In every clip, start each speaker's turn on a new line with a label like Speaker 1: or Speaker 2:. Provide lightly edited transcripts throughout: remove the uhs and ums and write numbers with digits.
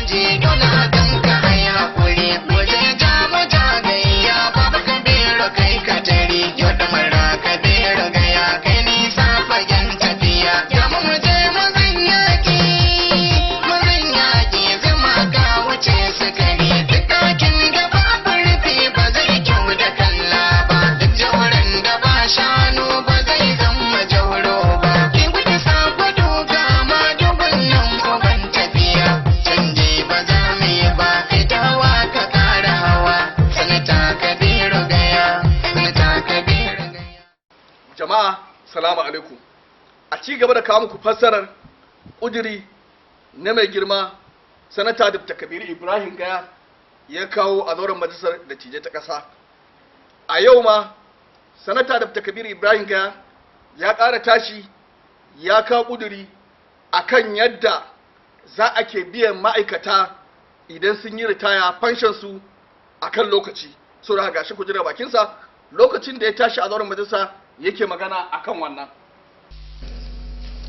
Speaker 1: daji dona ganka ai hakuri mu je ja gayya baba Kabiru kai ka tari yadda mara Kabiru Gaya kai nisa fagen tafiya ya mu je mu zanyaki zama ka wuce sukari duk ɗakin da babu rufi ba zai kyau da kalla ba duk jauren da ba shanu ba zai zama jauro ba ki gudu sa gudu ga ma dubun nan uban tafiya canje ba za mu yi ba fitawa ka ƙara hawa sanata Kabiru Gaya sanata Kabiru Gaya.
Speaker 2: Jama'a salamu alaikum. A ci gaba da kawo muku fassarar Kudiri na mai girma sanata Dr. Kabiru Ibrahim Gaya ya kawo a zauren majalisar dattijai ta ƙasa. A yau ma sanata Dr. Kabiru Ibrahim Gaya ya ƙara tashi ya kawo Kudiri akan yadda za a ke biyan ma'aikata idan sun yi ritaya fanshansu a kan lokaci. So da gashi ku jira bakinsa lokacin da ya tashi a zauren majalisa yake magana akan wannan.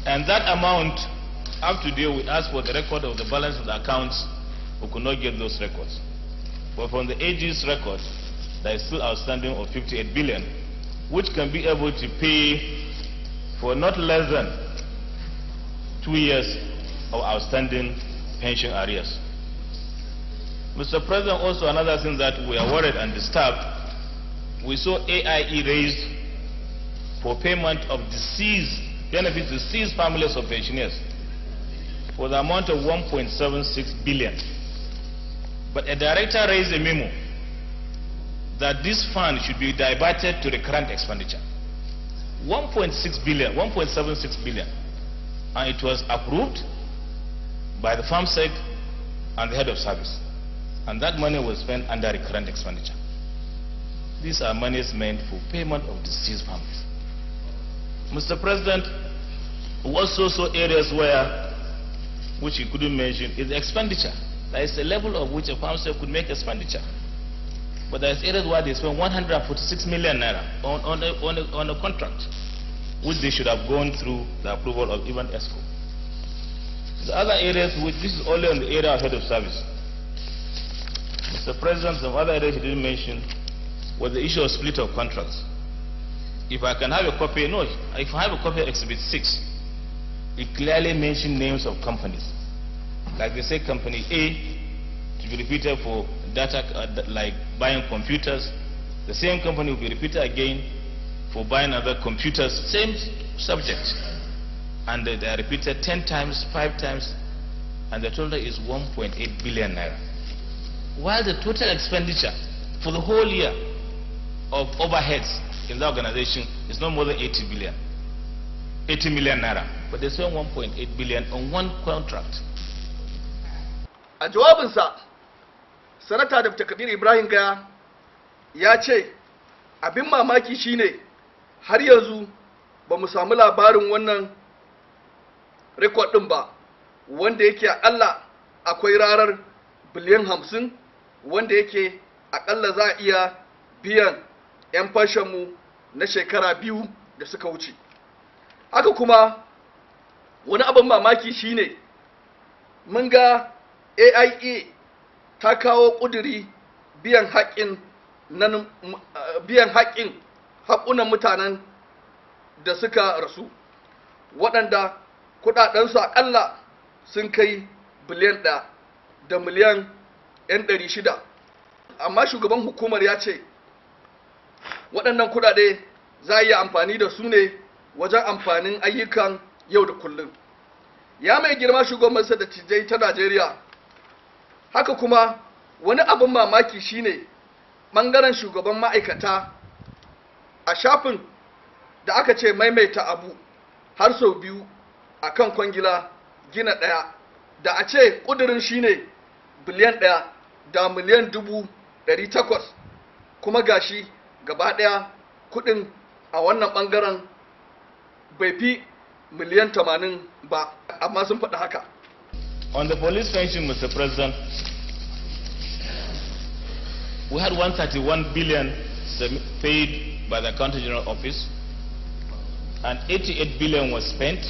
Speaker 3: And that amount, up to date, we asked for the record of the balance of the accounts. We could not get those records. But from the AG's record, there is still outstanding of 58 billion, which can be able to pay for not less than 2 years of outstanding pension arrears. Mr. President, also another thing that we are worried and disturbed, we saw AIE raised for payment of deceased benefits to deceased families of pensioners for the amount of 1.76 billion. But a director raised a memo that this fund should be diverted to the current expenditure. 1.6 billion, 1.76 billion. And it was approved by the FAMSEC and the head of service. And that money was spent under the current expenditure. These are monies meant for payment of deceased families. Mr. President, we also saw areas where, which he couldn't mention, is expenditure. There is a level of which a FAMSEC could make expenditure. But there is areas where they spend 146 million naira on a contract, which they should have gone through the approval of even ESCO. The other areas, which this is only on the area of head of service. Mr. President, some other areas he didn't mention was the issue of split of contracts. If I can have a copy, no, if I have a copy of Exhibit 6, it clearly mentions names of companies. Like they say company A to be repeated for data, like buying computers. The same company will be repeated again for buying other computers, same subject. And they are repeated 10 times, 5 times, and the total is 1.8 billion naira. While the total expenditure for the whole year of overheads in the organization is no more than 80 million naira, but they spend 1.8 billion on one contract.
Speaker 2: A jawabinsa, sanata Dr. Kabiru Ibrahim Gaya ya ce abin mamaki shine har yanzu ba mu samu labarin wannan rekod din ba, wanda yake akalla akwai rarar biliyan 50 wanda yake akalla za a iya biyan 'yan fashinmu na shekara 2 da suka wuce. Haka kuma wani abin mamaki shine mun ga AIA ta kawo ƙuduri biyan haƙunan mutanen da suka rasu, waɗanda kuɗaɗensu aƙalla sun kai biliyan 1 da miliyan 600. Amma shugaban hukumar ya ce waɗannan kuɗaɗe za a yi amfani da su ne wajen amfanin ayyukan yau da kullum. Ya mai girma shugaban majalisar dattijai ta Najeriya. Haka kuma wani abin mamaki shine ɓangaren shugaban ma'aikata a shafin da aka ce maimaita abu har sau 2 a kan kwangila gina ɗaya, da a ce ƙudurin shine biliyan 1 da miliyan 800, kuma gashi gaba ɗaya kuɗin a wannan ɓangaren bai fi miliyan 80 ba, amma sun faɗi haka.
Speaker 3: On the police pension, Mr. President, we had 131 billion paid by the Accountant General Office, and 88 billion was spent,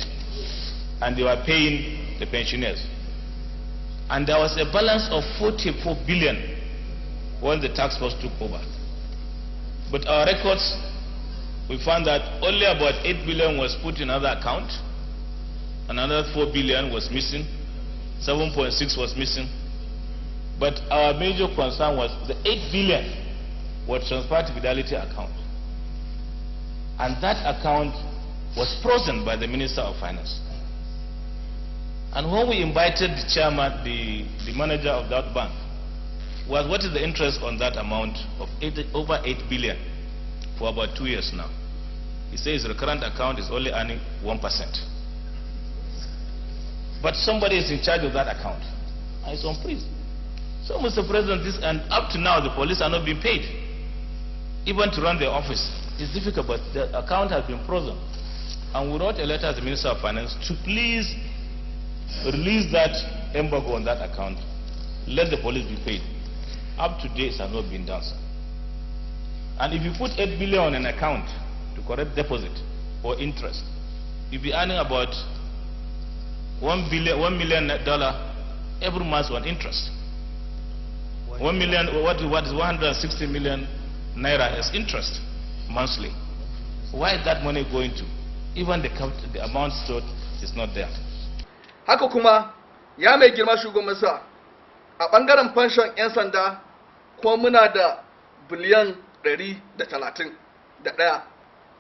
Speaker 3: and they were paying the pensioners. And there was a balance of 44 billion when the task force took over. But our records, we found that only about 8 billion was put in another account, another 4 billion was missing, 7.6 was missing. But our major concern was the 8 billion was transferred to Fidelity account. And that account was frozen by the Minister of Finance. And when we invited the chairman, the manager of that bank, was what is the interest on that amount of over 8 billion for about 2 years now. He says the current account is only earning 1%. But somebody is in charge of that account, and it's on freeze. So, Mr. President, this, and up to now, the police are not being paid. Even to run their office is difficult, but the account has been frozen. And we wrote a letter to the Minister of Finance to please release that embargo on that account, let the police be paid. Up to date, it has not been done, sir. And if you put 8 billion on an account to correct deposit or interest, you'll be earning about $1 million every month on interest. 1 million, what is 160 million naira as interest monthly. Where is that money going to? Even the amount stored is not there.
Speaker 2: Haka kuma ya mai girma shugaban masa a bangaren fanshon 'yan sanda kuma muna da biliyan 131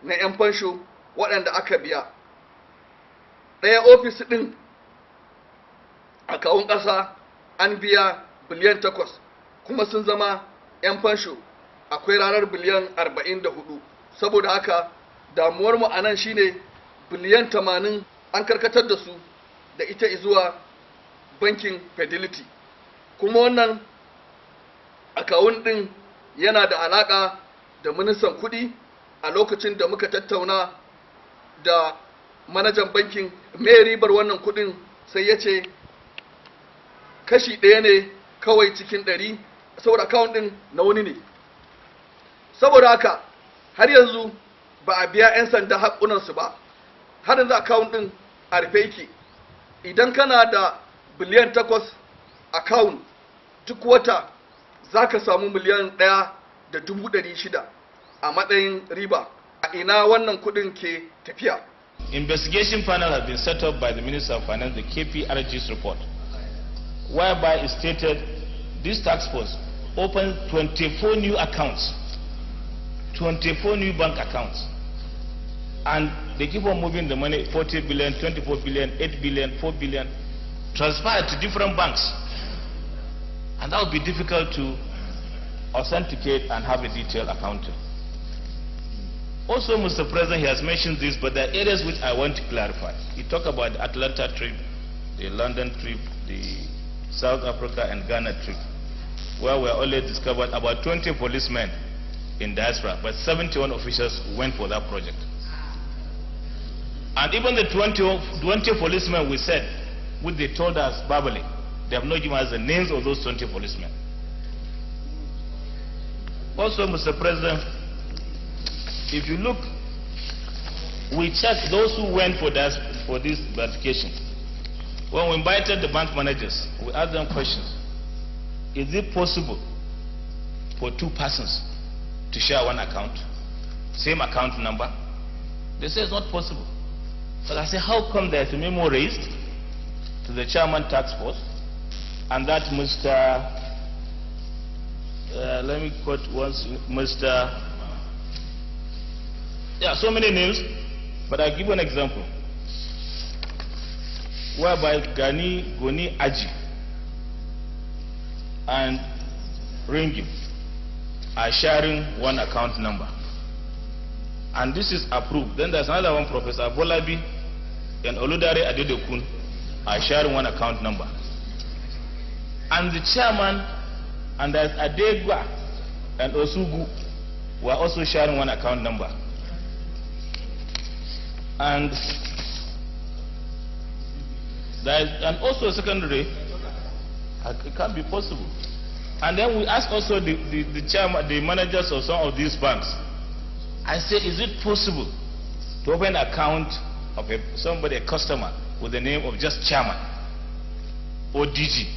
Speaker 2: na 'yan fansho waɗanda aka biya. Ɗaya ofis ɗin a kawun ƙasa an biya biliyan 8 kuma sun zama 'yan fansho akwai ranar biliyan 44. Saboda haka damuwarmu a nan shine biliyan 80 an karkatar da su da ita zuwa bankin Fidelity. Kuma wannan akawun ɗin yana da alaƙa da ministan kuɗi. A lokacin da muka tattauna da manajan bankin mai ribar wannan kuɗin, sai ya ce kashi 1 ne kawai cikin 100, saboda akawun ɗin na wani ne. Saboda haka har yanzu ba a biya 'yan sanda haƙunansu ba, har yanzu akawun ɗin a rufe yake. Idan kana da biliyan 8 akawun, duk wata za ka samu miliyan 1.600 a matsayin riba. A ina wannan kuɗin ke tafiya?
Speaker 3: Investigation panel has been set up by the Minister of Finance, the KPRG's report, whereby it stated this task force opened 24 new accounts, 24 new bank accounts, and they keep on moving the money, 40 billion, 24 billion, 8 billion, 4 billion, transferred to different banks. And that would be difficult to authenticate and have a detailed accounting. Also, Mr. President, he has mentioned this, but there are areas which I want to clarify. He talked about the Atlanta trip, the London trip, the South Africa and Ghana trip, where we only discovered about 20 policemen in diaspora, but 71 officials went for that project. And even the 20 policemen we said, which they told us verbally, they have not given us the names of those 20 policemen. Also, Mr. President, if you look, we checked those who went for this verification. When we invited the bank managers, we asked them questions. Is it possible for 2 persons to share one account, same account number? They say it's not possible. But I say, how come there's a memo raised to the chairman task force, and that Mr. Let me quote once, Mr. Yeah, so many names, but I'll give you an example. Whereby Goni Aji and Ringim are sharing one account number. And this is approved. Then there's another one, Professor Bolabi and Oludare Adedokun are sharing one account number. And the chairman and there's Adegwa and Osugu were also sharing one account number. And also secondary, it can't be possible. And then we asked also the chairman, the managers of some of these banks. I said, is it possible to open an account of somebody, a customer, with the name of just chairman or DG?